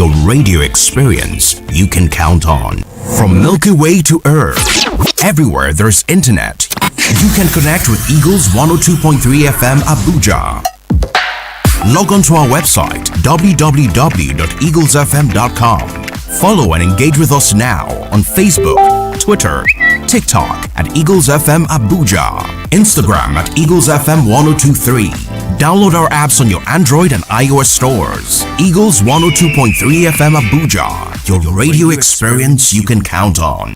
your radio experience you can count on. From Milky Way to Earth, everywhere there's internet, you can connect with Eagles 102.3 FM Abuja. Log on to our website www.eaglesfm.com. Follow and engage with us now on Facebook, Twitter, TikTok at Eagles FM Abuja, Instagram at Eagles FM 1023. Download our apps on your Android and iOS stores. Eagles 102.3 FM Abuja, your radio experience you can count on.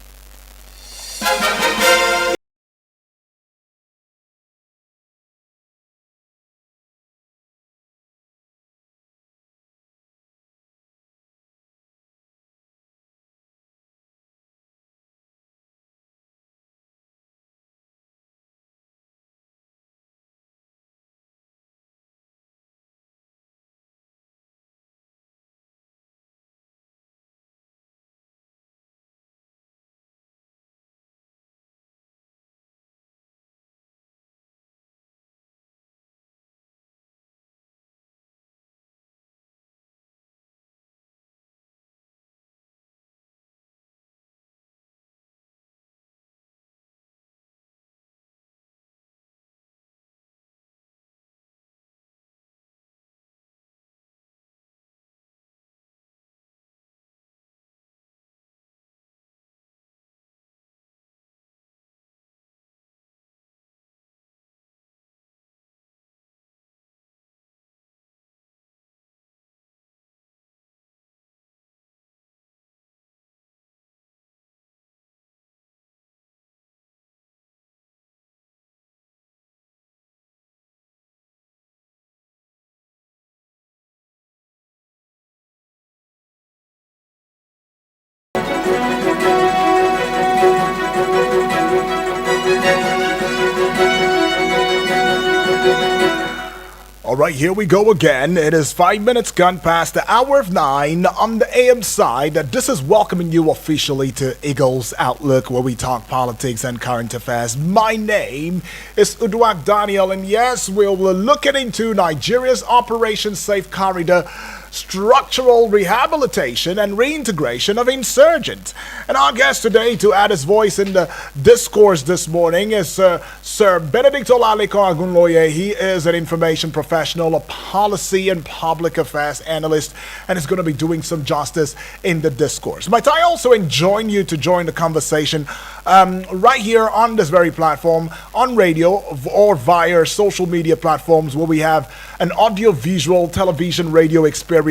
All right, here we go again. It is 5 minutes gone past the hour of 9 on the AM side. This is welcoming you officially to Eagles Outlook, where we talk politics and current affairs. My name is Uduak Daniel, and yes, we'll look into Nigeria's Operation Safe Corridor, structural rehabilitation and reintegration of insurgents. And our guest today to add his voice in the discourse this morning is Sir Benedict Olaleko Agunloye. He is an information professional, a policy and public affairs analyst, and is going to be doing some justice in the discourse. Might I also enjoin you to join the conversation right here on this very platform, on radio or via social media platforms, where we have an audio-visual television radio experience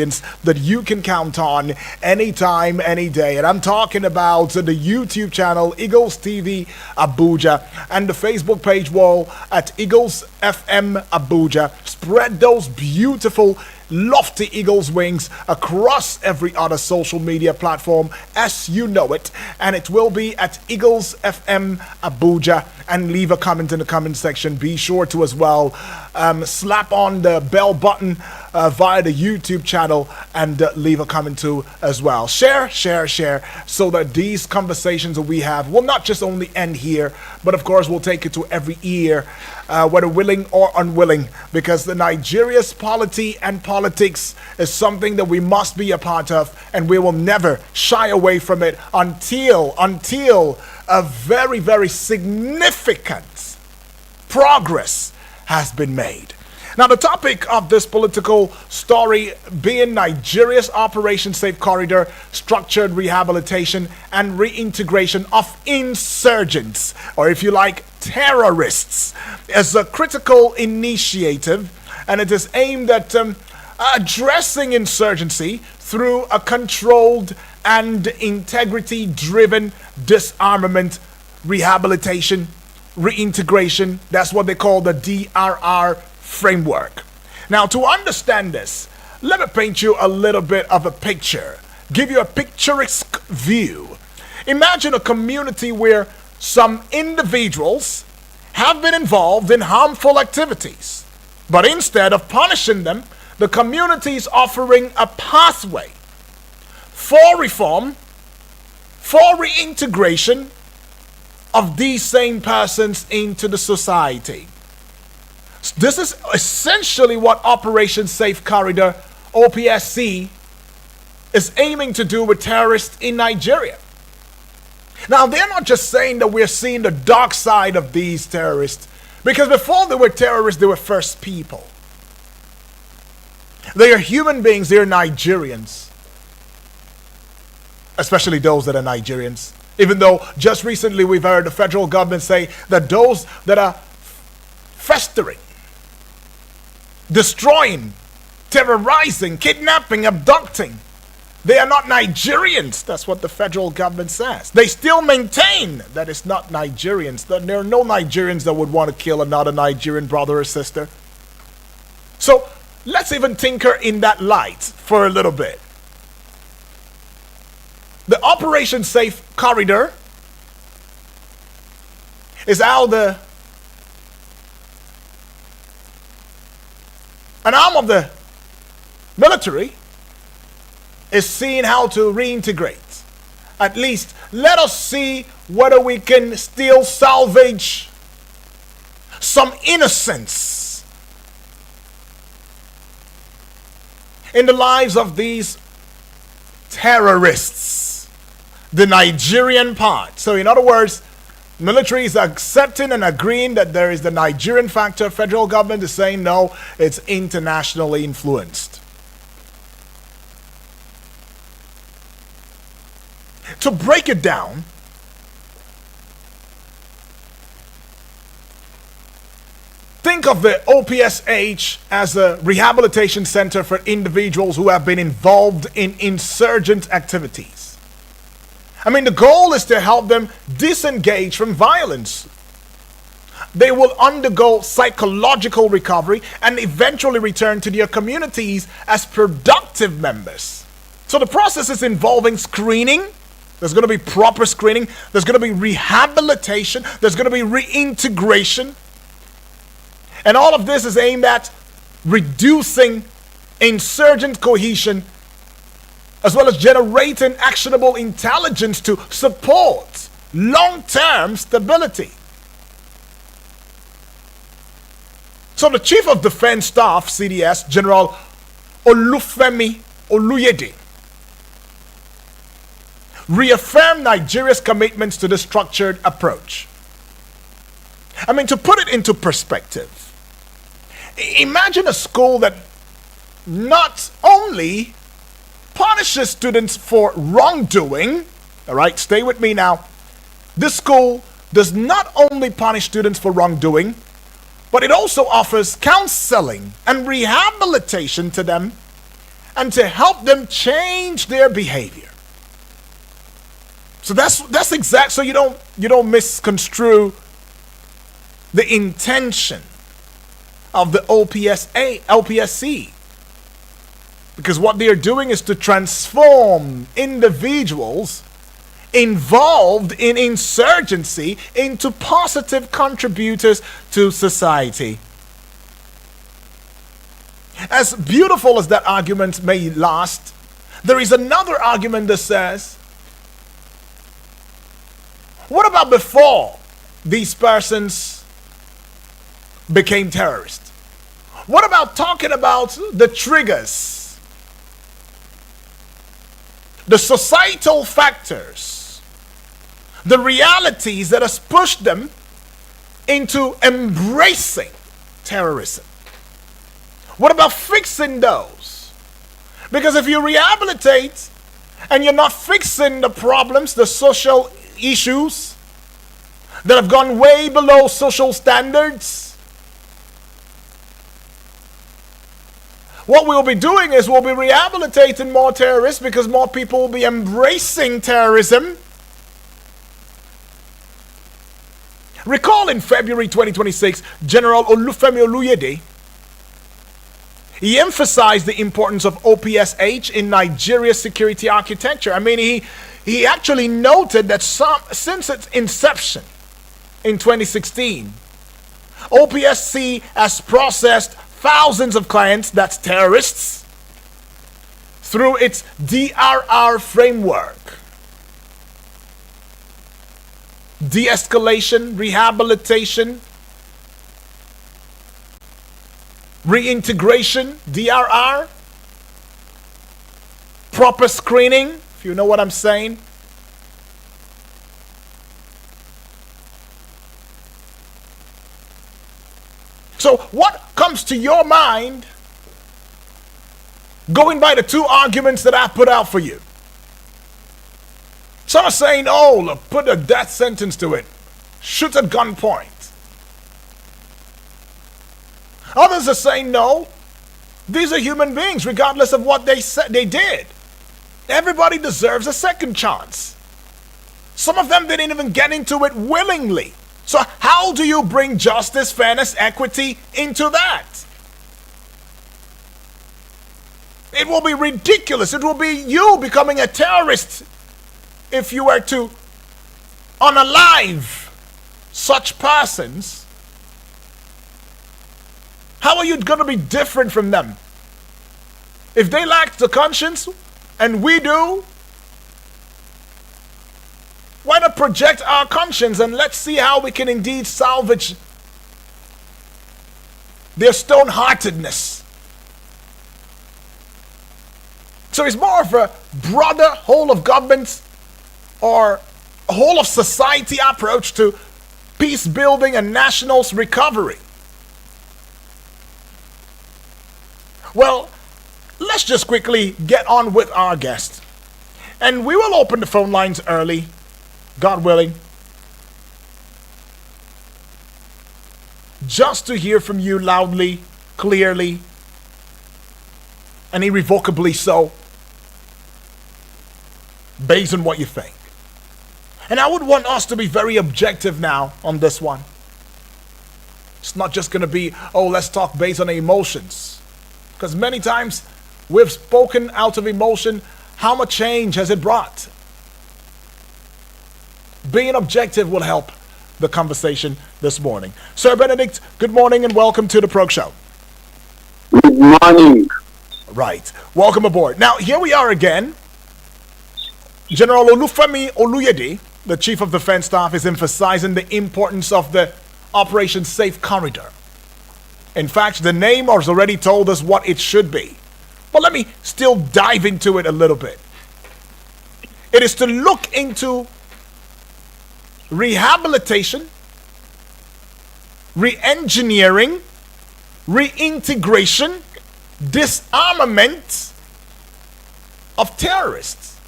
that you can count on anytime, any day. And I'm talking about the YouTube channel Eagles TV Abuja and the Facebook page wall at Eagles FM Abuja. Spread those beautiful lofty Eagles wings across every other social media platform as you know it, and it will be at Eagles FM Abuja. And leave a comment in the comment section. Be sure to as well slap on the bell button via the YouTube channel and leave a comment too as well. Share, so that these conversations that we have will not just only end here, but of course will take it to every ear, whether willing or unwilling, because the Nigeria's polity and politics is something that we must be a part of, and we will never shy away from it until a very, very significant progress has been made. Now, the topic of this political story being Nigeria's Operation Safe Corridor, structured rehabilitation and reintegration of insurgents, or if you like, terrorists, is a critical initiative, and it is aimed at addressing insurgency through a controlled and integrity-driven disarmament, rehabilitation, reintegration. That's what they call the DRR framework. Now, to understand this, let me paint you a little bit of a picture, give you a picturesque view. Imagine a community where some individuals have been involved in harmful activities, but instead of punishing them, the community is offering a pathway for reform, for reintegration of these same persons into the society. This is essentially what Operation Safe Corridor, OPSC, is aiming to do with terrorists in Nigeria. Now, they're not just saying that we're seeing the dark side of these terrorists, because before they were terrorists, they were first people. They are human beings, they are Nigerians. Especially those that are Nigerians. Even though just recently we've heard the federal government say that those that are festering, destroying, terrorizing, kidnapping, abducting, they are not Nigerians. That's what the federal government says. They still maintain that it's not Nigerians. That there are no Nigerians that would want to kill another Nigerian brother or sister. So let's even tinker in that light for a little bit. The Operation Safe Corridor is how an arm of the military is seeing how to reintegrate. At least let us see whether we can still salvage some innocence in the lives of these terrorists, the Nigerian part. So in other words, military is accepting and agreeing that there is the Nigerian factor. Federal government is saying no, it's internationally influenced. To break it down, think of the OPSH as a rehabilitation center for individuals who have been involved in insurgent activities. I mean, the goal is to help them disengage from violence. They will undergo psychological recovery and eventually return to their communities as productive members. So the process is involving screening. There's going to be proper screening. There's going to be rehabilitation. There's going to be reintegration. And all of this is aimed at reducing insurgent cohesion, as well as generating actionable intelligence to support long-term stability. So the Chief of Defense Staff, CDS, General Olufemi Oluyede, reaffirmed Nigeria's commitments to the structured approach. I mean, to put it into perspective, imagine a school that not only punishes students for wrongdoing, all right, stay with me now. This school does not only punish students for wrongdoing, but it also offers counseling and rehabilitation to them and to help them change their behavior. So that's exact. So you don't misconstrue the intention of the LPSC, because what they are doing is to transform individuals involved in insurgency into positive contributors to society. As beautiful as that argument may last, there is another argument that says, what about before these persons became terrorists? What about talking about the triggers, the societal factors, the realities that has pushed them into embracing terrorism? What about fixing those? Because if you rehabilitate and you're not fixing the problems, the social issues that have gone way below social standards, what we'll be doing is we'll be rehabilitating more terrorists because more people will be embracing terrorism. Recall in February 2026, General Olufemi Oluyede, he emphasized the importance of OPSH in Nigeria's security architecture. I mean, he actually noted that since its inception in 2016, OPSC has processed thousands of clients, that's terrorists, through its DRR framework. De-escalation, rehabilitation, reintegration, DRR. proper screening, if you know what I'm saying. So what comes to your mind going by the two arguments that I put out for you? Some are saying, oh, look, put a death sentence to it. Shoot at gunpoint. Others are saying, no, these are human beings, regardless of what they did. Everybody deserves a second chance. Some of them didn't even get into it willingly. So how do you bring justice, fairness, equity into that? It will be ridiculous. It will be you becoming a terrorist if you were to unalive such persons. How are you going to be different from them? If they lack the conscience and we do, why not project our conscience and let's see how we can indeed salvage their stone-heartedness. So it's more of a broader whole of government or a whole of society approach to peace building and national recovery. Well, let's just quickly get on with our guest. And we will open the phone lines early, God willing, just to hear from you loudly, clearly, and irrevocably so, based on what you think. And I would want us to be very objective now on this one. It's not just going to be, oh, let's talk based on emotions. Because many times we've spoken out of emotion. How much change has it brought? Being objective will help the conversation this morning. Sir Benedict, good morning and welcome to the Prog Show. Good morning. Right. Welcome aboard. Now, here we are again. General Olufemi Oluyede, the Chief of Defense Staff, is emphasizing the importance of the Operation Safe Corridor. In fact, the name has already told us what it should be. But let me still dive into it a little bit. It is to look into rehabilitation, re-engineering, reintegration, disarmament of terrorists.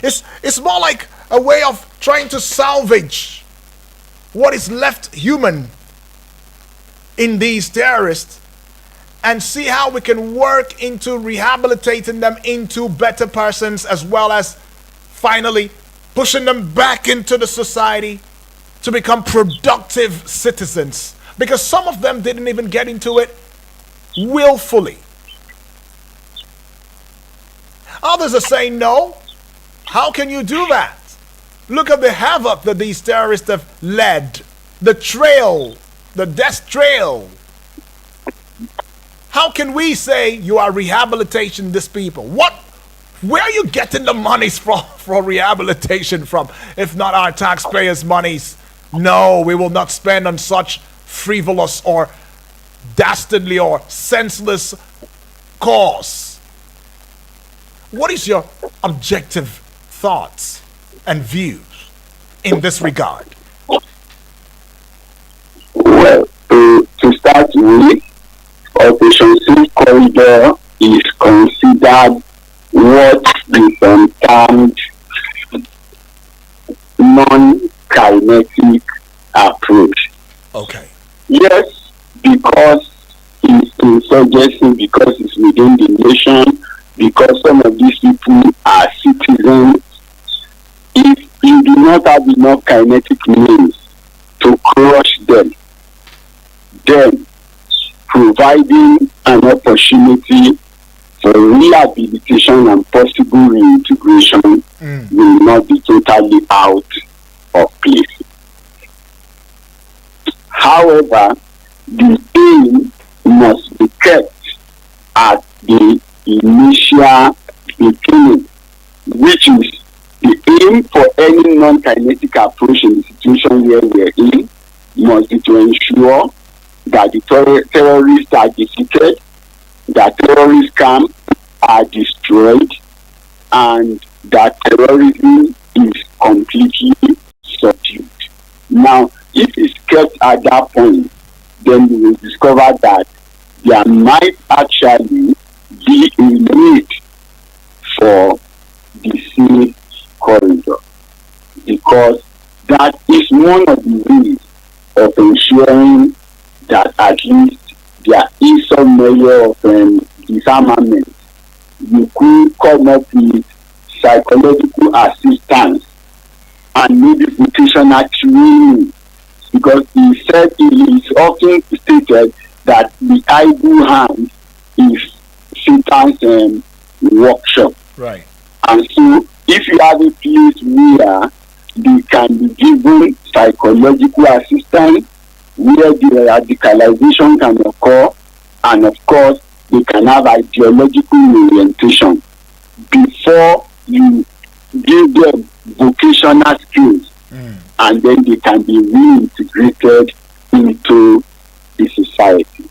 It's more like a way of trying to salvage what is left human in these terrorists and see how we can work into rehabilitating them into better persons, as well as finally pushing them back into the society to become productive citizens, because some of them didn't even get into it willfully. Others are saying, no, how can you do that? Look at the havoc that these terrorists have led, the trail, the death trail. How can we say you are rehabilitating these people? Where are you getting the monies for rehabilitation from, if not our taxpayers' monies? No, we will not spend on such frivolous or dastardly or senseless cause. What is your objective thoughts and views in this regard? Well, to start with, Operation Safe Corridor is considered what is termed non-kinetic approach. Okay. Yes, because it's insurgency, because it's within the nation, because some of these people are citizens. If you do not have enough kinetic means to crush them, then providing an opportunity for rehabilitation and possible reintegration will not be totally out of place. However, the aim must be kept at the initial beginning, which is the aim for any non-kinetic approach in the situation where we are in must be to ensure that the terrorists are defeated, that terrorist camps are destroyed, and that terrorism is completely subdued. Now, if it's kept at that point, then we will discover that there might actually be a need for the sea corridor, because that is one of the ways of ensuring that at least there is some measure of disarmament. You could come up with psychological assistance and maybe vocational training, because he said it is often stated that the idle hand is Satan's workshop. Right. And so if you have a place where they can be given psychological assistance, where the radicalization can occur, and of course they can have ideological orientation before you give them vocational skills, and then they can be reintegrated into the society.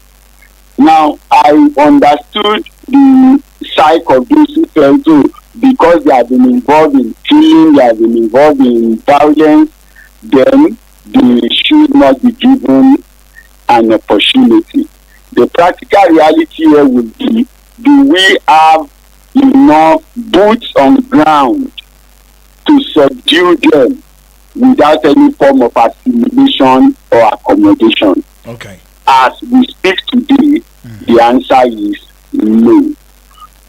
Now, I understood the psyche of those who fell to, because they have been involved in killing, they have been involved in violence, then they should not be given an opportunity. The practical reality here would be, do we have enough boots on ground to subdue them without any form of assimilation or accommodation? Okay. As we speak today, the answer is no.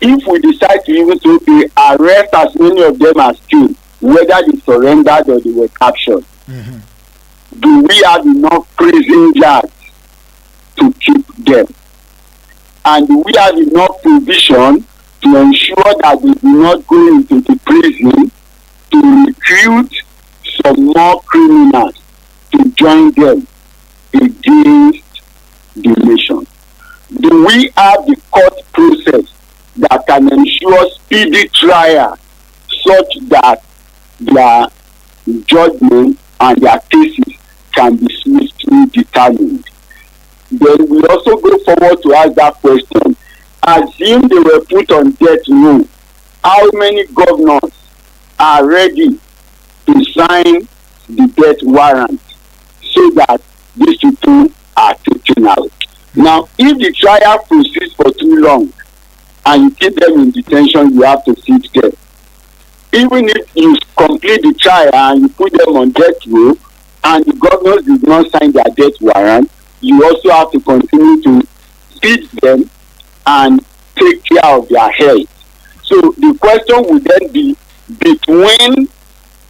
If we decide to even to arrest as many of them as killed, whether they surrendered or they were captured, do we have enough prison yards to keep them? And do we have enough provision to ensure that they do not go into the prison to recruit some more criminals to join them against the nation? Do we have the court process that can ensure speedy trial such that their judgment and their cases can be swiftly determined? Then we also go forward to ask that question. Assume they were put on death row, how many governors are ready to sign the death warrant so that these people are taken out? Now, if the trial proceeds for too long and you keep them in detention, you have to sit there. Even if you complete the trial and you put them on death row and the governors did not sign their death warrant, you also have to continue to feed them and take care of their health. So the question would then be between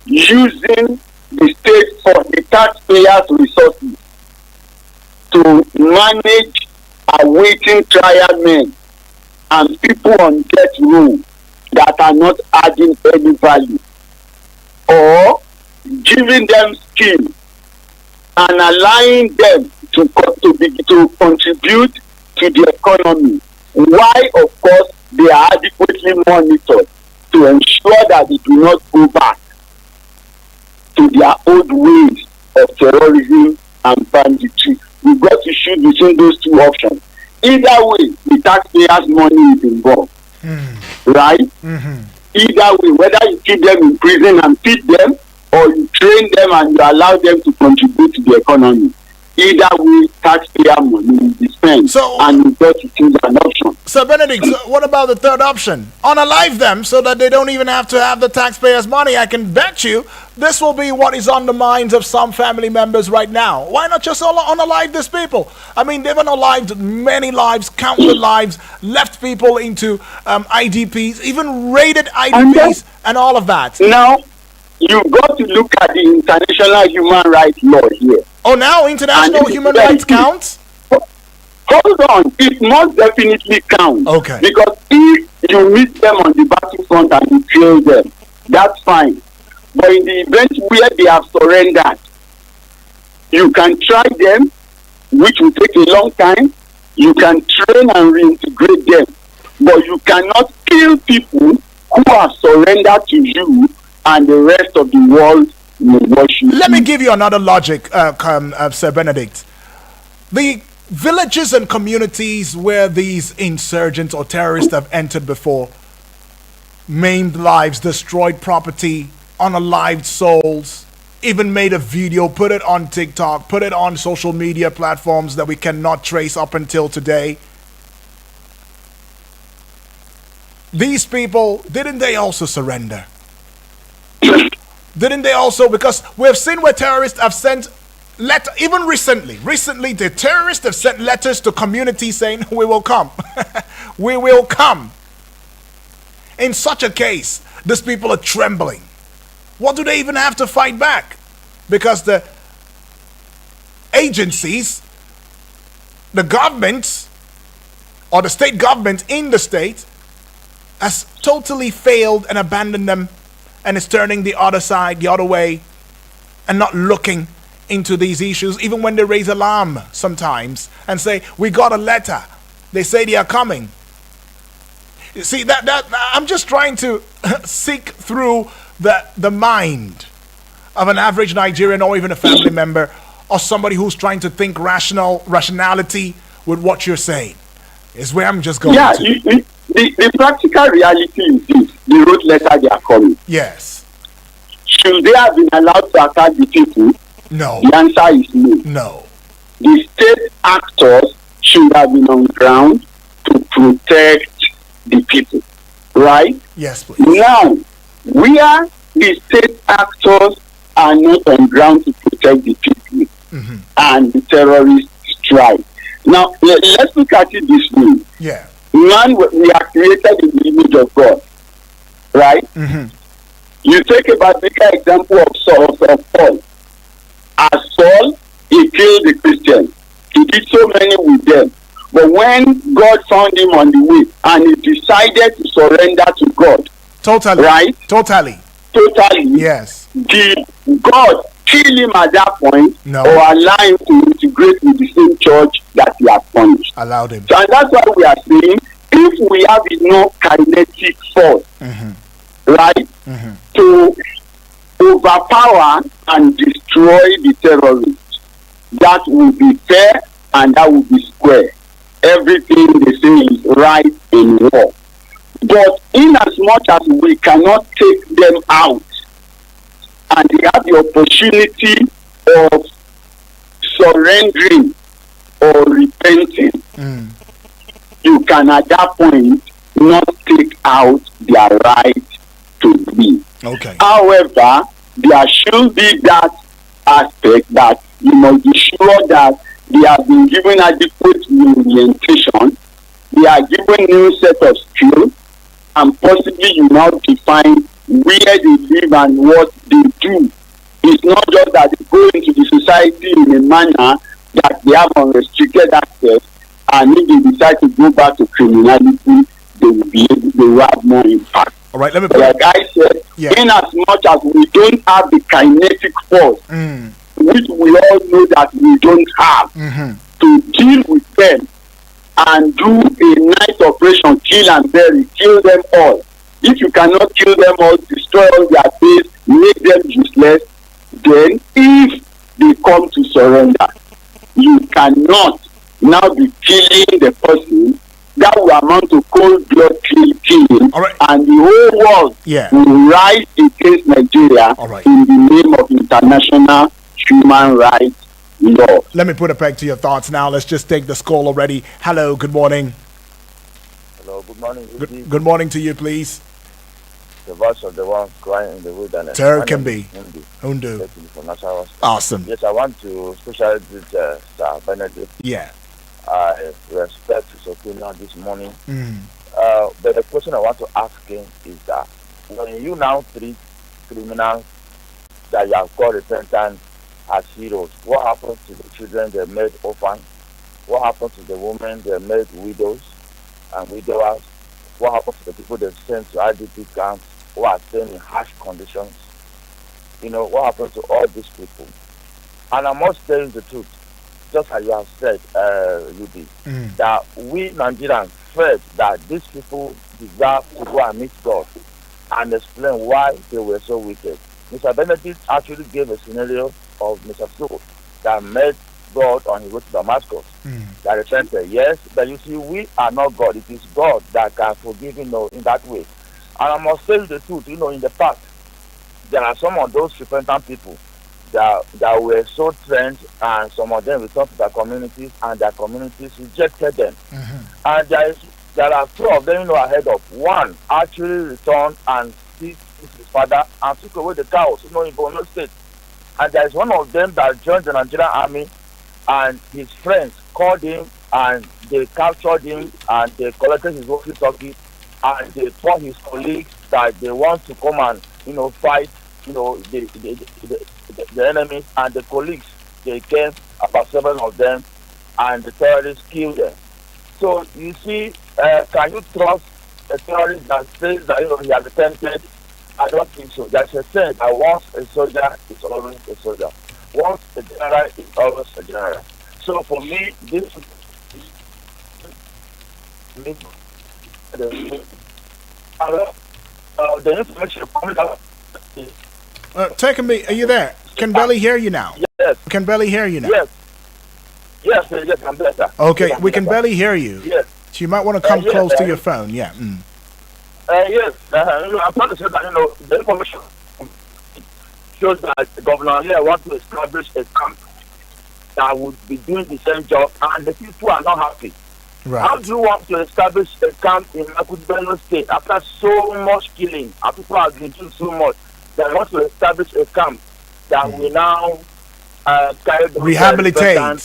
using the state for the taxpayers' resources to manage awaiting trial men and people on death row that are not adding any value, or giving them skills and allowing them to contribute to the economy, why of course they are adequately monitored to ensure that they do not go back to their old ways of terrorism and banditry. We've got to choose between those two options. Either way, the taxpayers' money is involved, right? Either way, whether you keep them in prison and feed them, or you train them and you allow them to contribute to the economy, either way, taxpayer money will be spent, and you've got to choose an option. So, Benedict, what about the third option? Unalive them so that they don't even have to have the taxpayers' money. I can bet you this will be what is on the minds of some family members right now. Why not just unalive these people? I mean, they've unalived many lives, countless lives, left people into IDPs, even raided IDPs and all of that. Now, you've got to look at the international human rights law here. Oh, now international human rights counts? Hold on, it must definitely count. Okay. Because if you meet them on the battlefront and you kill them, that's fine. But in the event where they have surrendered, you can try them, which will take a long time. You can train and reintegrate them. But you cannot kill people who have surrendered to you and the rest of the world will watch you. Let me give you another logic, Sir Benedict. The villages and communities where these insurgents or terrorists have entered before, maimed lives, destroyed property, unalived souls, even made a video, put it on TikTok, put it on social media platforms that we cannot trace up until today. These people, didn't they also surrender? Didn't they also? Because we've seen where terrorists have sent even recently, the terrorists have sent letters to communities saying, we will come. We will come. In such a case, these people are trembling. What do they even have to fight back? Because the agencies, the governments, or the state government in the state has totally failed and abandoned them, and is turning the other side, the other way, and not looking into these issues, even when they raise alarm sometimes and say, we got a letter. They say they are coming. You see, that I'm just trying to seek through the mind of an average Nigerian, or even a family member, or somebody who's trying to think rationality with what you're saying. Is where I'm just going to. The practical reality is this: the road letter they are coming. Yes. Should they have been allowed to attack the people? No. The answer is no. No. The state actors should have been on ground to protect the people, right? Yes, please. Now, where the state actors are not on ground to protect the people, and the terrorists strike. Now, let's look at it this way. Yeah. Man, we are created in the image of God, right? You take a particular example of Paul. As Saul, he killed the Christians. He did so many with them. But when God found him on the way and he decided to surrender to God, totally, right? Totally, yes. Did God kill him at that point, no, or allow him to integrate with the same church that he has punished? Allowed him. So, and that's why we are saying, if we have enough kinetic force, right, to overpower and destroy the terrorists, that will be fair and that will be square. Everything they say is right in war. But in as much as we cannot take them out, and they have the opportunity of surrendering or repenting, you can at that point not take out their right to live. Okay. However, there should be that aspect that you must be sure that they have been given adequate orientation, they are given new set of skills, and possibly you now define where they live and what they do. It's not just that they go into the society in a manner that they have unrestricted access, and if they decide to go back to criminality, they will have more impact. All right, let me. Like I said, in as much as we don't have the kinetic force, which we all know that we don't have, to deal with them and do a nice operation, kill and bury, kill them all. If you cannot kill them all, destroy all their base, make them useless, then if they come to surrender, you cannot now be killing the person. That will amount to cold blood killing, and the whole world will rise against Nigeria in the name of international human rights law. Let me put a peg to your thoughts now. Let's just take this call already. Hello, good morning. Hello, good morning. Good morning to you, please. The voice of the one crying in the wilderness. There can be. Undu. Awesome. Yes, I want to especially with Sir Benedict. Yeah. I respect his opinion this morning. But the question I want to ask him is that when you now treat criminals that you have called repentant as heroes, what happens to the children they made orphans? What happens to the women they made widows and widowers? What happens to the people they sent to IDP camps who are staying in harsh conditions? You know, what happens to all these people? And I must tell you the truth, just as you have said, that we Nigerians felt that these people deserve to go and meet God and explain why they were so wicked. Mr. Benedict actually gave a scenario of Mr. Saul that met God on his way to Damascus. That repented, yes, but you see, we are not God. It is God that can forgive in that way. And I must tell you the truth, in the past, there are some of those repentant people that were so trained, and some of them returned to their communities, and their communities rejected them. And there are two of them, ahead of one actually returned and seized his father and took away the cows, in Borno State. And there is one of them that joined the Nigerian army, and his friends called him and they captured him and they collected his walkie-talkie, and they told his colleagues that they want to come and fight the enemies, and the colleagues, they came, about 7 of them, and the terrorists killed them. So you see, can you trust a terrorist that says that he has attempted? I don't think so. There's a saying that once a soldier is always a soldier. Once a general is always a general. So for me, this the information coming out. Taking me, are you there? Can barely hear you now. Yes. Can barely hear you now. Yes, I'm better. Okay, we can barely hear you. Yes. So you might want to come close to your phone. Yeah. Yes. I'm trying to say that, the information shows that the governor here wants to establish a camp that would be doing the same job, and the people are not happy. Right. How do you want to establish a camp in Akudbelo State after so much killing, and people are been killed so much? They want to establish a camp that will now rehabilitate, yeah.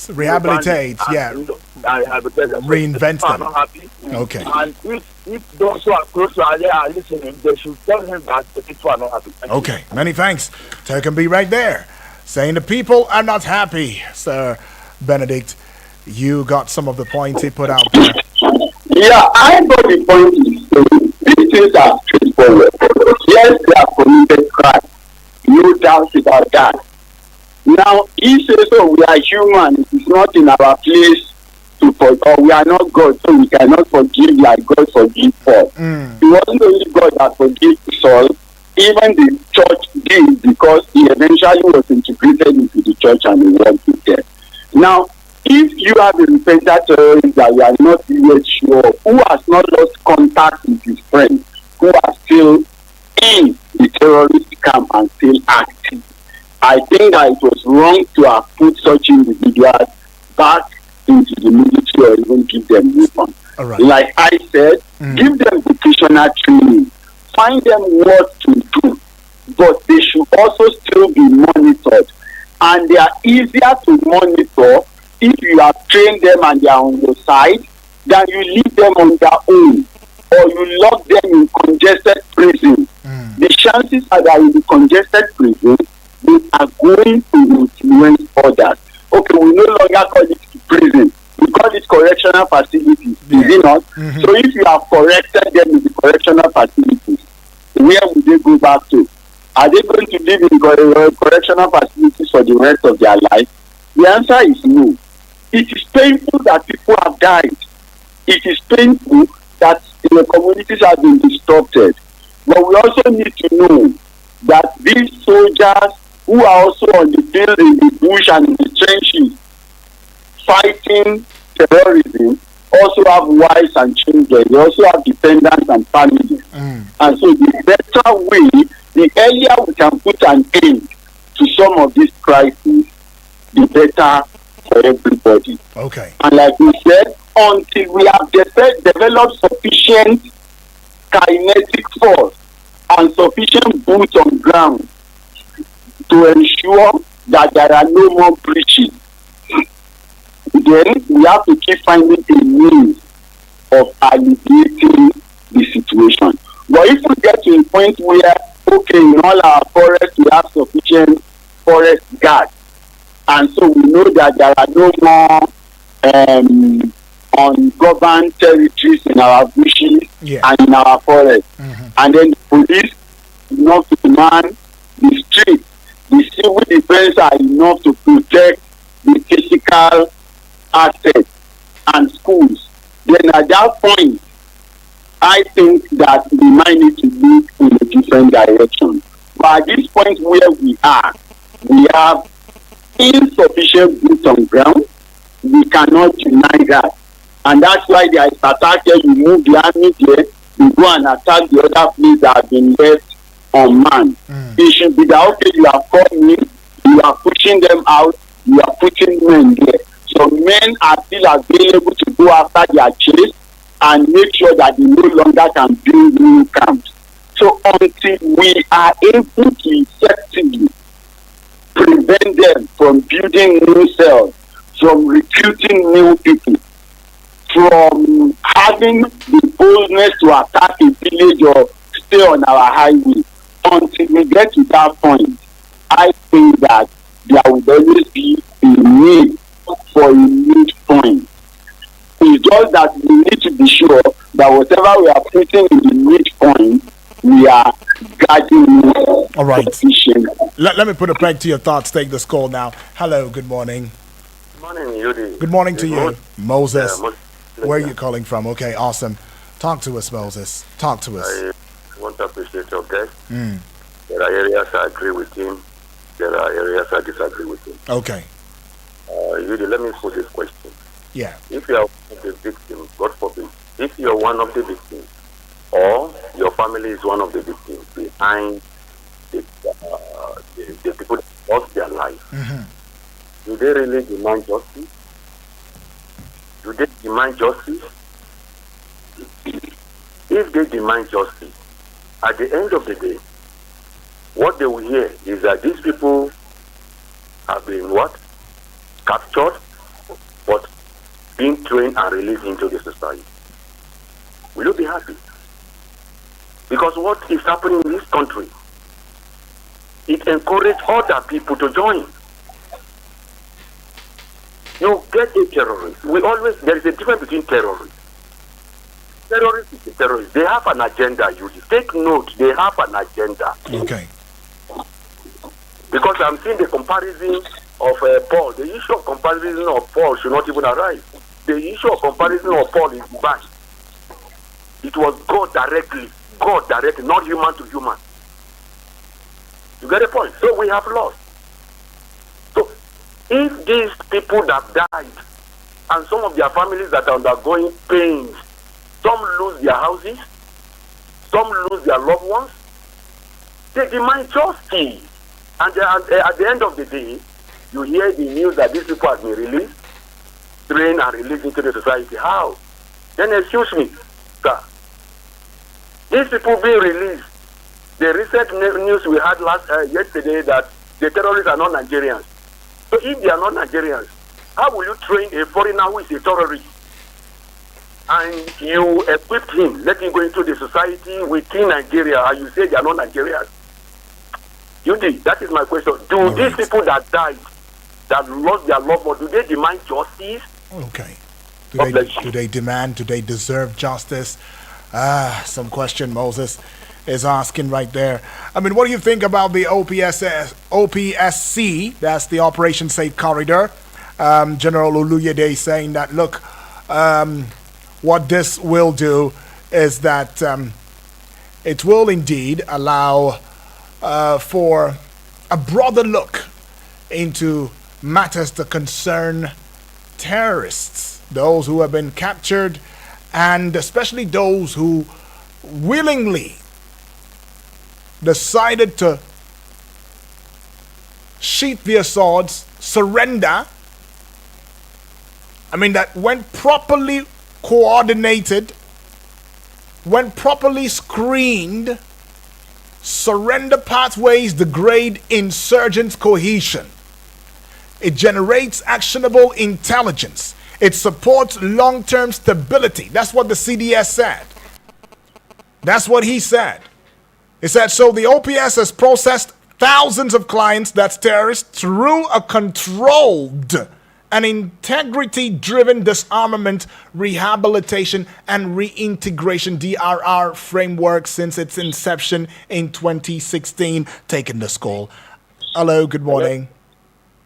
Reinvent them. Not happy. Okay. And if those who are close to Ali are listening, they should tell him that the people are not happy. Okay, many thanks. Take and be right there. Saying the people are not happy, Sir Benedict. You got some of the points he put out there. Yeah, I got the point. These things are straightforward. Yes, they are committed crime. No doubt about that. Now, he says, so we are human. It is not in our place to forgive, or we are not God, so we cannot forgive like God forgive Paul. It wasn't only God that forgave Saul, even the church did, because he eventually was integrated into the church and he walked with them. Now, if you have a repentant terrorist that you are not yet sure, who has not lost contact with his friends, who are still in the terrorist camp and still active, I think that it was wrong to have put such individuals back into the military or even give them weapons. Right. Like I said, give them vocational training, find them what to do, but they should also still be monitored. And they are easier to monitor if you have trained them and they are on your side than you leave them on their own, or you lock them in congested prison. The chances are that in the congested prison, they are going to influence others. Okay, we no longer call it prison. We call it correctional facilities. Is it not? So if you have corrected them in the correctional facilities, where would they go back to? Are they going to live in correctional facilities for the rest of their life? The answer is no. It is painful that people have died. It is painful that the communities have been disrupted. But we also need to know that these soldiers who are also on the field in the bush and in the trenches fighting terrorism also have wives and children. They also have dependents and families. And so the better way, the earlier we can put an end to some of these crises, the better for everybody. Okay. And like we said, until we have developed sufficient kinetic force and sufficient boots on ground to ensure that there are no more breaches, then we have to keep finding a means of alleviating the situation. But if we get to a point where, okay, in all our forests we have sufficient forest guards, and so we know that there are no more ungoverned territories in our bushes and in our forests, and then the police enough to man the streets, the civil defense are enough to protect the physical assets and schools, then at that point, I think that we might need to move in a different direction. But at this point where we have insufficient boots on ground. We cannot deny that. And that's why there is attack here. You move the army there, you go and attack the other place that have been left unmanned. It should be that, okay, you have called me, you are pushing them out, you are putting men there. So men are still available to go after their chase and make sure that they no longer can build new camps. So until we are able to effectively prevent them from building new cells, from recruiting new people, from having the boldness to attack a village or stay on our highway, until we get to that point, I think that there will always be a need for a midpoint. It's just that we need to be sure that whatever we are putting in the midpoint, we are guarding All right. sufficiently. Let me put a peg to your thoughts. Take this call now. Hello, good morning. Good morning, Yudi. Good morning to you. Moses. Yeah, Where are you calling from? Okay, awesome. Talk to us, Moses. Talk to us. I want to appreciate your guest. There are areas I agree with him. There are areas I disagree with him. Okay. Yudi, let me put this question. Yeah. If you are one of the victims, God forbid, if you are one of the victims, or your family is one of the victims behind the people that lost their life, do they really demand justice? Do they demand justice? If they demand justice, at the end of the day, what they will hear is that these people have been what? Captured, but being trained and released into the society. Will you be happy? Because what is happening in this country, it encourages other people to join. You get a terrorist. There is a difference between terrorists. Terrorists is a terrorist. They have an agenda, you take note, they have an agenda. Okay. Because I'm seeing the comparison of Paul. The issue of comparison of Paul should not even arise. The issue of comparison of Paul is divine. It was God directly, not human to human. You get the point? So we have lost. So if these people that died and some of their families that are undergoing pain, some lose their houses, some lose their loved ones, they demand justice. And at the end of the day, you hear the news that these people have been released, trained and released into the society. How? Then excuse me, sir. These people being released, the recent news we had yesterday that the terrorists are not Nigerians. So if they are not Nigerians, how will you train a foreigner who is a terrorist? And you equipped him, let him go into the society within Nigeria, and you say they are not Nigerians. That is my question. Do these people that died, that lost their loved ones, do they demand justice? Okay. Do they demand, do they deserve justice? Some question Moses is asking right there. I mean, what do you think about the OPSC, that's the Operation Safe Corridor? General Oluyede saying that, look, what this will do is that it will indeed allow for a broader look into matters that concern terrorists, those who have been captured, and especially those who willingly decided to sheath their swords, surrender. I mean, that when properly coordinated, when properly screened, surrender pathways degrade insurgents' cohesion. It generates actionable intelligence. It supports long-term stability. That's what the CDS said. That's what he said. He said, so the OPS has processed thousands of clients, that's terrorists, through a controlled and integrity-driven disarmament, rehabilitation, and reintegration DRR framework since its inception in 2016. Taking this call. Hello, good morning.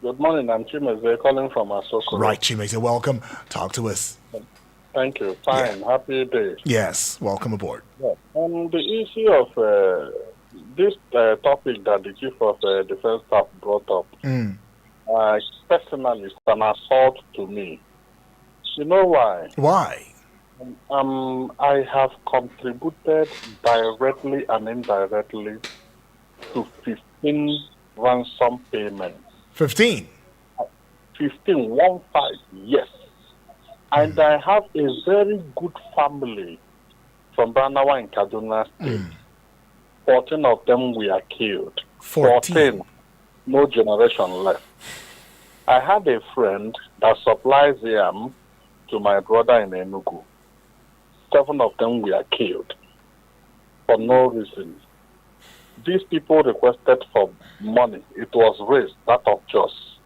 Good morning, I'm Chimeze calling from Asoko. Right, Chimeze, welcome. Talk to us. Thank you. Fine. Yeah. Happy day. Yes, welcome aboard. Yeah. The issue of this topic that the Chief of Defense Staff brought up, personally, it's an assault to me. You know why? Why? I have contributed directly and indirectly to 15 ransom payments. 15. 15, 1 5, yes. And I have a very good family from Banawa in Kaduna State. 14 of them were killed. 14, no generation left. I had a friend that supplies yam to my brother in Enugu. 7 of them were killed for no reason. These people requested for money. It was raised, that of Jos.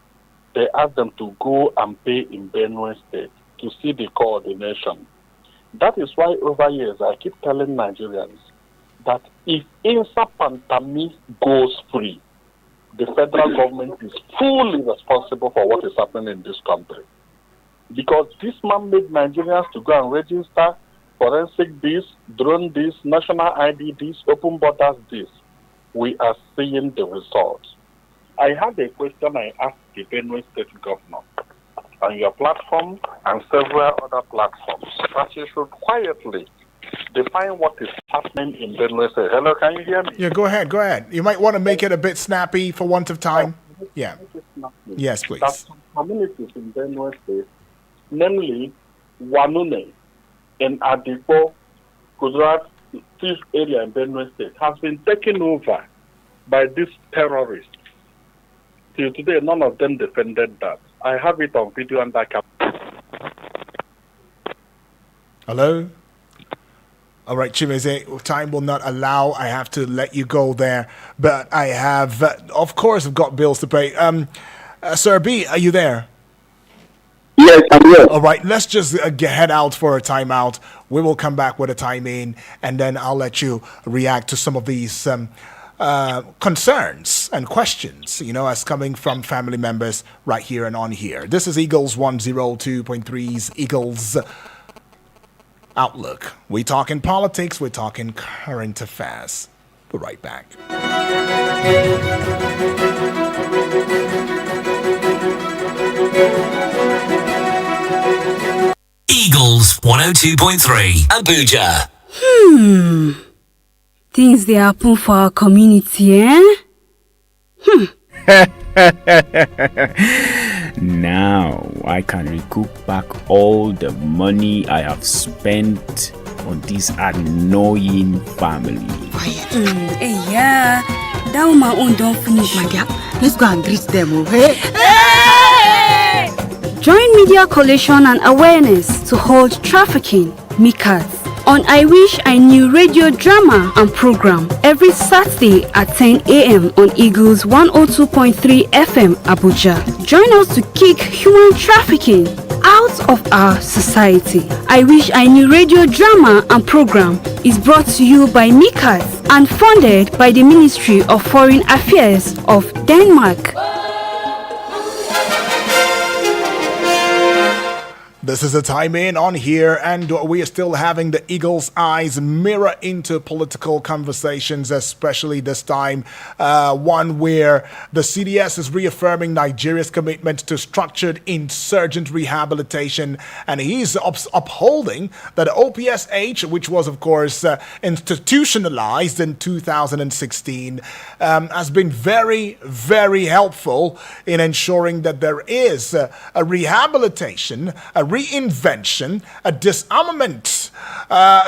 They asked them to go and pay in Benue State to see the coordination. That is why over years I keep telling Nigerians that if INSA Pantami goes free, the federal government is fully responsible for what is happening in this country. Because this man made Nigerians to go and register forensic this, drone this, national ID this, open borders this. We are seeing the results. I had a question I asked the Benue State governor on your platform and several other platforms that you should quietly define what is happening in Benue State. Hello, can you hear me? Yeah, go ahead. You might want to make it a bit snappy for want of time. Yeah. Yes, please. That some communities in Benue State, namely Wanune and Adipo, Gujarat, this area in Benue State, has been taken over by these terrorists. Till today, none of them defended that. I have it on video and I can. Hello? All right, Chimeze, time will not allow. I have to let you go there. But I have, of course, I've got bills to pay. Sir B, are you there? Yes, I'm here. All right, let's just head out for a timeout. We will come back with a time in, and then I'll let you react to some of these concerns and questions, as coming from family members right here and on here. This is Eagles 102.3's Eagles Outlook. We talking politics, we're talking current affairs. We're right back. Eagles 102.3 Abuja. Things they happen for our community, eh? Now I can recoup back all the money I have spent on this annoying family. Hey, yeah. That woman own don't finish. My dear, let's go and greet them, okay? Hey! Join Media Coalition and Awareness to hold trafficking, MICAS, on I Wish I Knew radio drama and program every Saturday at 10 a.m. on Eagles 102.3 FM Abuja. Join us to kick human trafficking out of our society. I Wish I Knew radio drama and program is brought to you by MICAS and funded by the Ministry of Foreign Affairs of Denmark. This is a time in on here, and we are still having the Eagle's eyes mirror into political conversations, especially this time, one where the CDS is reaffirming Nigeria's commitment to structured insurgent rehabilitation, and he's upholding that the OPSH, which was, of course, institutionalized in 2016, has been very, very helpful in ensuring that there is a rehabilitation, a reinvention, a disarmament,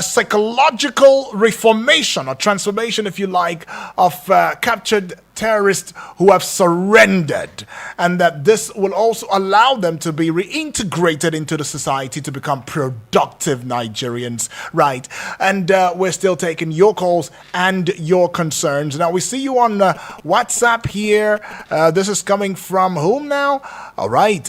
psychological reformation or transformation, if you like, of captured terrorists who have surrendered, and that this will also allow them to be reintegrated into the society to become productive Nigerians, right? And we're still taking your calls and your concerns. Now, we see you on WhatsApp here. This is coming from whom now? All right.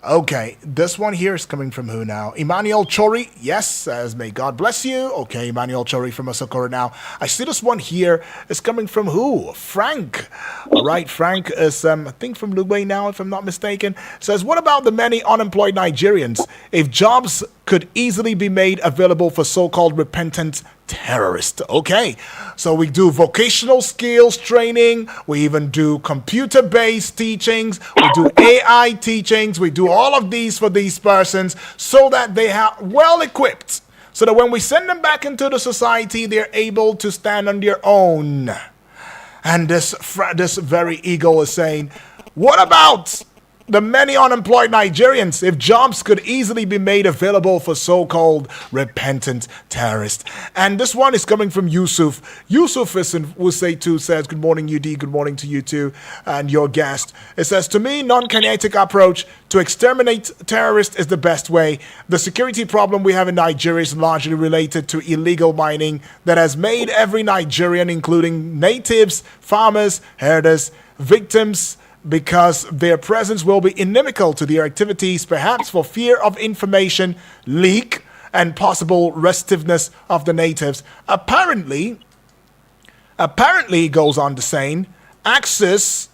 Okay, this one here is coming from who now? Emmanuel Chori, yes, says, may God bless you. Okay, Emmanuel Chori from Asokoro now. I see this one here is coming from who? Frank. All right, Frank is, I think from Lugbe now, if I'm not mistaken. Says, what about the many unemployed Nigerians? If jobs could easily be made available for so-called repentant terrorists. Okay, so we do vocational skills training, we even do computer-based teachings, we do AI teachings, we do all of these for these persons so that they are well equipped, so that when we send them back into the society, they're able to stand on their own. And this very eagle is saying, what about the many unemployed Nigerians if jobs could easily be made available for so-called repentant terrorists? And this one is coming from Yusuf. Yusuf is in Wusay 2 says, good morning, UD, good morning to you too, and your guest. It says, to me, non-kinetic approach to exterminate terrorists is the best way. The security problem we have in Nigeria is largely related to illegal mining that has made every Nigerian, including natives, farmers, herders, victims, because their presence will be inimical to their activities, perhaps for fear of information leak and possible restiveness of the natives. Apparently, it goes on to saying, access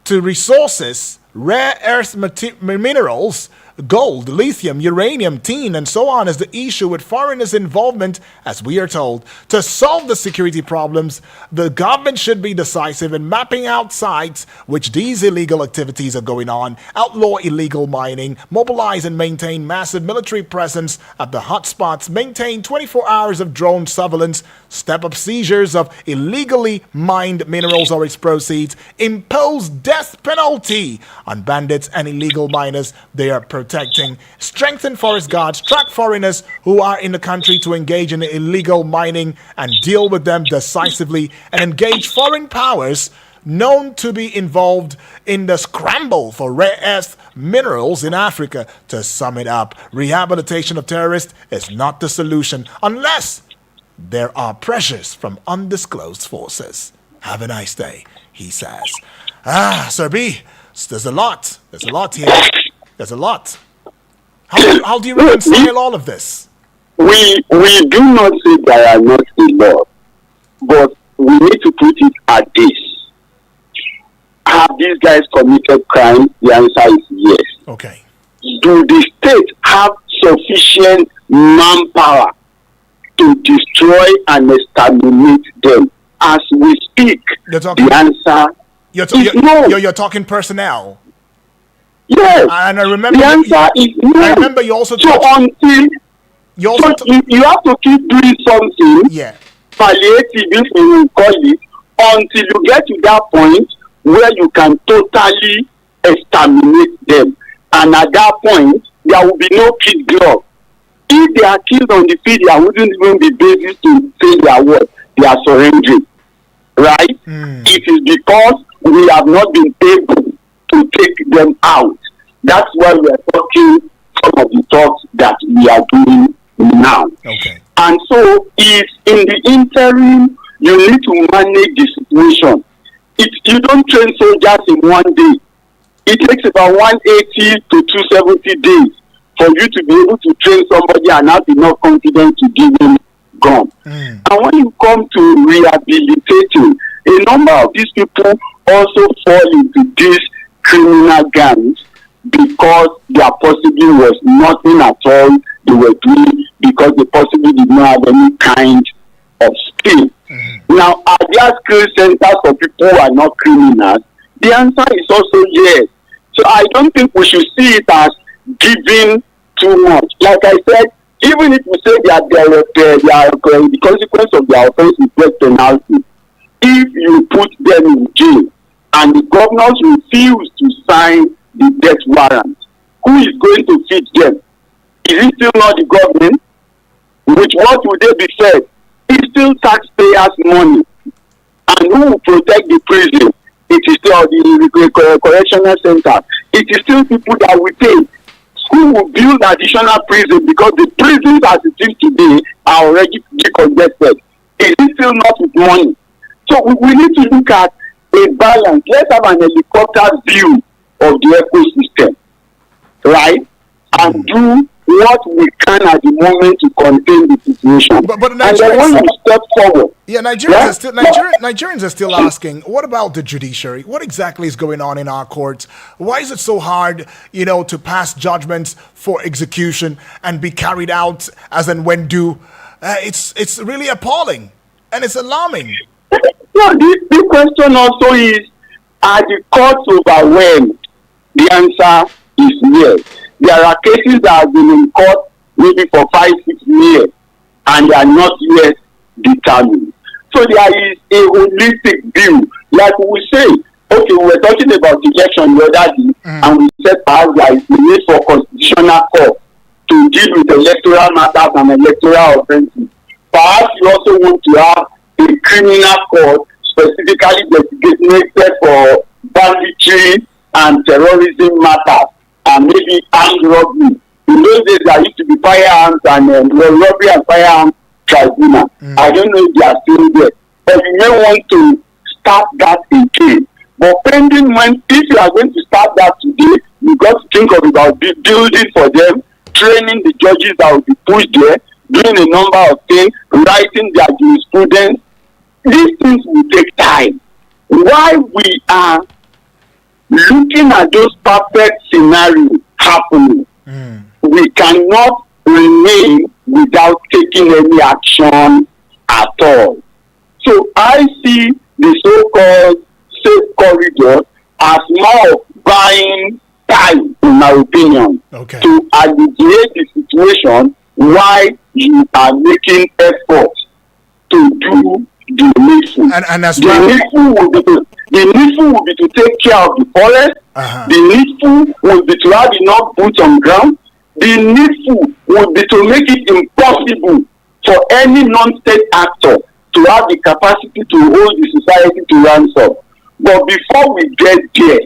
to resources, rare earth minerals, gold, lithium, uranium, tin, and so on is the issue with foreigners' involvement, as we are told. To solve the security problems, the government should be decisive in mapping out sites which these illegal activities are going on, outlaw illegal mining, mobilize and maintain massive military presence at the hotspots, maintain 24 hours of drone surveillance, step up seizures of illegally mined minerals or its proceeds, impose death penalty on bandits and illegal miners they are protecting, strengthen forest guards, track foreigners who are in the country to engage in illegal mining and deal with them decisively, and engage foreign powers known to be involved in the scramble for rare earth minerals in Africa. To sum it up, rehabilitation of terrorists is not the solution unless there are pressures from undisclosed forces. Have a nice day, he says. Sir B, there's a lot here. There's a lot. How do you reconcile all of this? We do not say there are not a lot, but we need to put it at this. Have these guys committed crime? The answer is yes. Okay. Do the state have sufficient manpower to destroy and exterminate them? As we speak, the answer is no. You're talking personnel. Yes. And I remember the answer is no. I remember you also you have to keep doing something. Yeah. Palliative, if we will call it, until you get to that point where you can totally exterminate them. And at that point, there will be no kid glove. If they are killed on the field, there wouldn't even be basis to say they are surrendering. Right? It is because we have not been able to take them out. That's why we are talking some of the talks that we are doing now. Okay. And so, if in the interim you need to manage the situation, you don't train soldiers in one day. It takes about 180 to 270 days for you to be able to train somebody and have enough confidence to give them gun. And when you come to rehabilitating, a number of these people also fall into these criminal gangs because there possibly was nothing at all they were doing, because they possibly did not have any kind of skill. Now, are there skill centers for people who are not criminals? The answer is also yes. So I don't think we should see it as giving too much. Like I said, even if we say that the consequence of their offense is death penalty, if you put them in jail and the governors refuse to sign the death warrant, who is going to feed them? Is it still not the government? With what would they be fed? It's still taxpayers' money. And who will protect the prison? It is still the correctional center. It is still people that we pay. Who will build additional prison? Because the prisons as it is today are already decongested. Is it still not with money? So we need to look at a balance. Let's have an helicopter view of the ecosystem, right? and do what we can at the moment to contain the situation. But and then when we step forward. Yeah, Nigerians are still asking, what about the judiciary? What exactly is going on in our courts? Why is it so hard, to pass judgments for execution and be carried out as and when due? It's really appalling and it's alarming. No, the question also is, are the courts overwhelmed? The answer is yes. There are cases that have been in court maybe for 5-6 years and they are not yet determined. So there is a holistic view. Like we say, okay, we were talking about election the other day, and we said perhaps there is a need for constitutional court to deal with electoral matters and electoral offences. Perhaps you also want to have a criminal court specifically designated for banditry and terrorism matters, and maybe armed robbery. In those days, there used to be firearms and robbery and firearms tribunal. I don't know if they are still there, but you may want to start that again. But pending when, if you are going to start that today, you got to think of about building for them, training the judges that will be pushed there, doing a number of things, writing their jurisprudence. These things will take time. While we are looking at those perfect scenarios happening, we cannot remain without taking any action at all. So I see the so-called safe corridor as more of buying time, in my opinion, to alleviate the situation while you are making efforts to do the needful. And as the needful will be to take care of the forest. The needful will be to have enough boots on ground. The needful will be to make it impossible for any non-state actor to have the capacity to hold the society to ransom. But before we get there,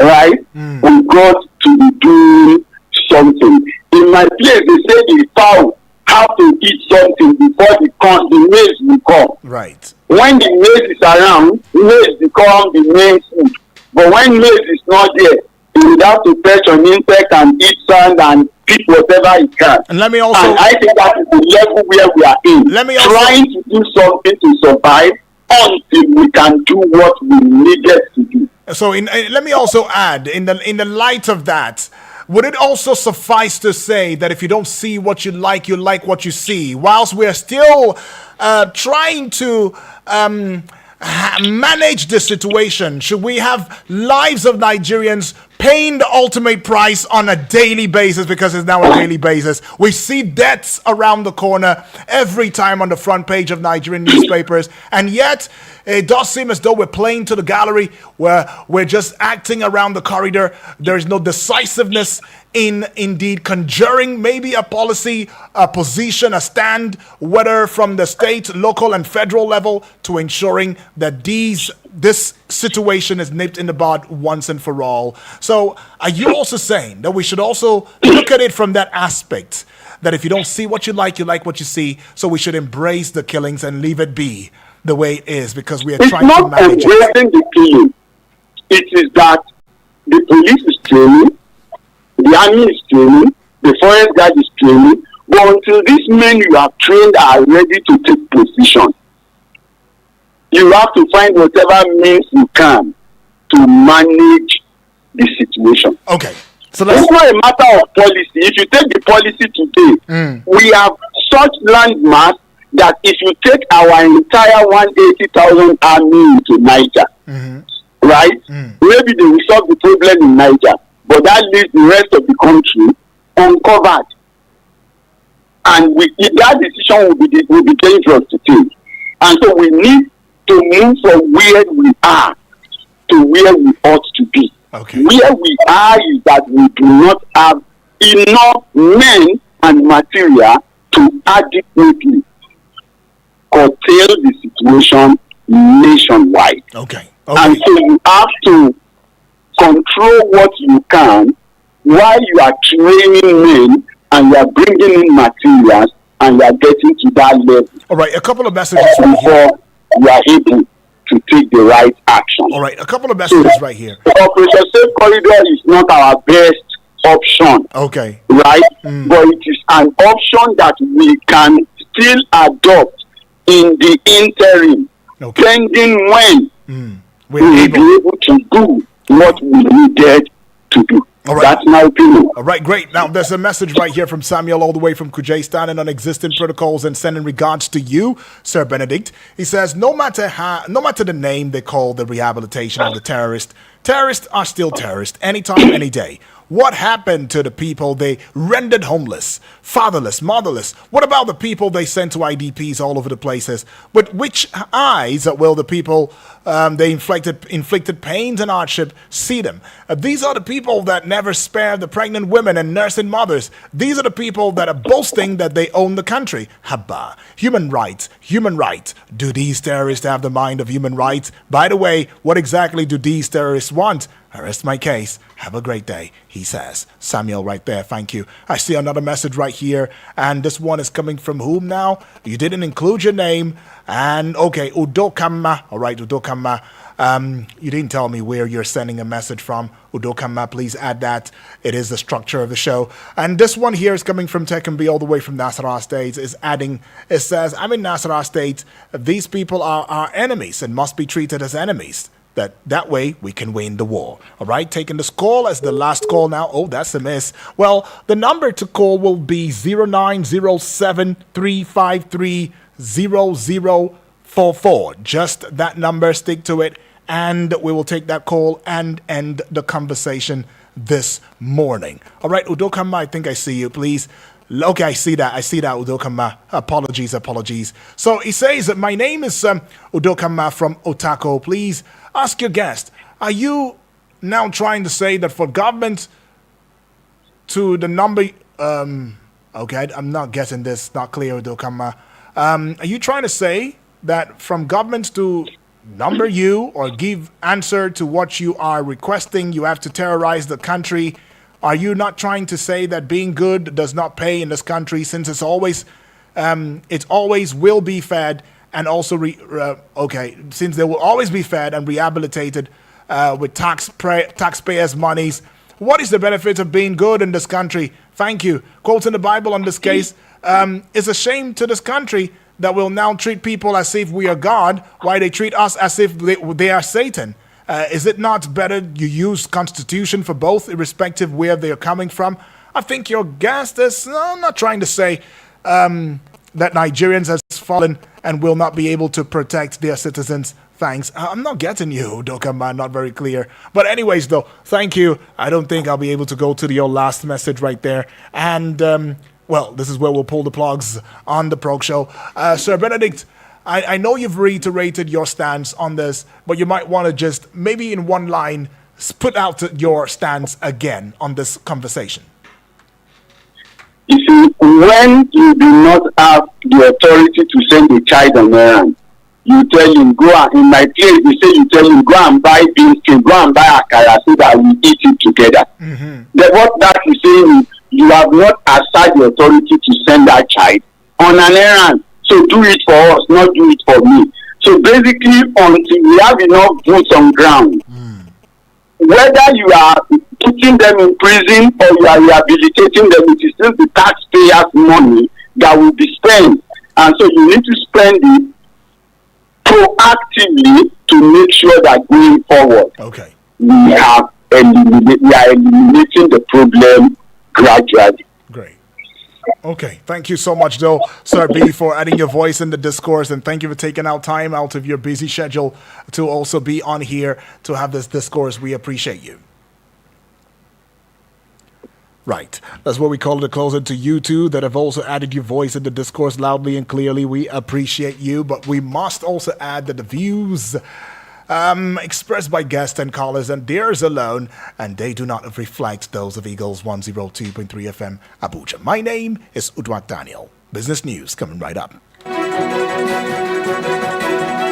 right, we got to be doing something. In my place, they say the fowl have to eat something before the maize will come. Right. When the maize is around, maize become the main food. But when maize is not there, he will have to perch on insect and eat sand and pick whatever he can. And let me also. And I think that is the level where we are in. Let me also, trying to do something to survive until we can do what we needed to do. So, let me also add, in the light of that, would it also suffice to say that if you don't see what you like what you see? Whilst we're still trying to manage the situation, should we have lives of Nigerians paying the ultimate price on a daily basis, because it's now a daily basis? We see deaths around the corner every time on the front page of Nigerian newspapers, and yet it does seem as though we're playing to the gallery, where we're just acting around the corridor. There is no decisiveness in indeed conjuring maybe a policy, a position, a stand, whether from the state, local, and federal level, to ensuring that this situation is nipped in the bud once and for all. So are you also saying that we should also look at it from that aspect, that if you don't see what you like what you see, so we should embrace the killings and leave it be the way it is, because we are trying to manage it? It's not embracing the killing. It is that the police is training, the army is training, the forest guard is training, but until these men you have trained are ready to take position, you have to find whatever means you can to manage the situation. Okay. So it's not a matter of policy. If you take the policy today, we have such landmass that if you take our entire 180,000 army into Niger, right, maybe they will solve the problem in Niger, but that leaves the rest of the country uncovered. And that decision will be dangerous to take. And so we need to move from where we are to where we ought to be. Okay. Where we are is that we do not have enough men and material to adequately curtail the situation nationwide. Okay. And so you have to control what you can while you are training men and you are bringing in materials and you are getting to that level. All right, a couple of messages right here. You are able to take the right action. All right, a couple of messages right here. The Operation Safe Corridor is not our best option. Okay. Right? But it is an option that we can still adopt in the interim, pending when we will be able to do what we needed to do. All right. That's my opinion. All right, great. Now, there's a message right here from Samuel all the way from Kujay, standing on existing protocols and sending regards to you, Sir Benedict. He says, no matter the name they call the rehabilitation of the terrorists are still terrorists, anytime, any day. What happened to the people they rendered homeless, fatherless, motherless? What about the people they sent to IDPs all over the places? With which eyes will the people they inflicted pains and hardship see them? These are the people that never spare the pregnant women and nursing mothers. These are the people that are boasting that they own the country. Habba. Human rights. Do these terrorists have the mind of human rights? By the way, what exactly do these terrorists want? I rest my case. Have a great day, he says. Samuel right there, thank you. I see another message right here, and this one is coming from whom now? You didn't include your name, and okay, Udokama. All right, Udokama. You didn't tell me where you're sending a message from. Udokama, please add that. It is the structure of the show. And this one here is coming from Tekambi all the way from Nasarawa State. It says, I'm in Nasarawa State. These people are our enemies and must be treated as enemies. That way we can win the war. All right, taking this call as the last call now. Oh, that's a miss. Well, the number to call will be 0907-353-0044. Just that number, stick to it, and we will take that call and end the conversation this morning. All right, Udokama, I think I see you, please. Okay, I see that, Udokama. Apologies. So he says that my name is Udokama from Otako. Please ask your guest, are you now trying to say that for government to the number... okay, I'm not getting this, not clear, Udokama. Are you trying to say that from government to number you or give answer to what you are requesting, you have to terrorize the country? Are you not trying to say that being good does not pay in this country, since it always will be fed and also since they will always be fed and rehabilitated with taxpayers' monies? What is the benefit of being good in this country? Thank you. Quoting the Bible on this case, it's a shame to this country that will now treat people as if we are God, while they treat us as if they are Satan. Is it not better you use Constitution for both, irrespective where they are coming from? I think your guest is... I'm not trying to say that Nigerians has fallen and will not be able to protect their citizens. Thanks. I'm not getting you, Dokama, not very clear. But anyways, though, thank you. I don't think I'll be able to go to your last message right there. And, well, this is where we'll pull the plugs on the Prog Show. Sir Benedict, I know you've reiterated your stance on this, but you might want to just, maybe in one line, put out your stance again on this conversation. You see, when you do not have the authority to send a child on errand, you tell him, go and, in my place, you tell him, go and buy beans, go and buy akara so that we eat it together. Then what that is saying is, you have not assigned the authority to send that child on an errand. So do it for us, not do it for me. So basically, until we have enough boots on ground, whether you are putting them in prison or you are rehabilitating them, it is still the taxpayers' money that will be spent. And so you need to spend it proactively to make sure that going forward, we are eliminating the problem gradually. Great. Okay, thank you so much, though, Sir B, for adding your voice in the discourse, and thank you for taking out time out of your busy schedule to also be on here to have this discourse. We appreciate you. Right, that's what we call it a closer to you two that have also added your voice in the discourse loudly and clearly. We appreciate you, but we must also add that the views expressed by guests and callers and theirs alone, and they do not reflect those of Eagles 102.3 FM Abuja. My name is Udwak Daniel. Business news coming right up.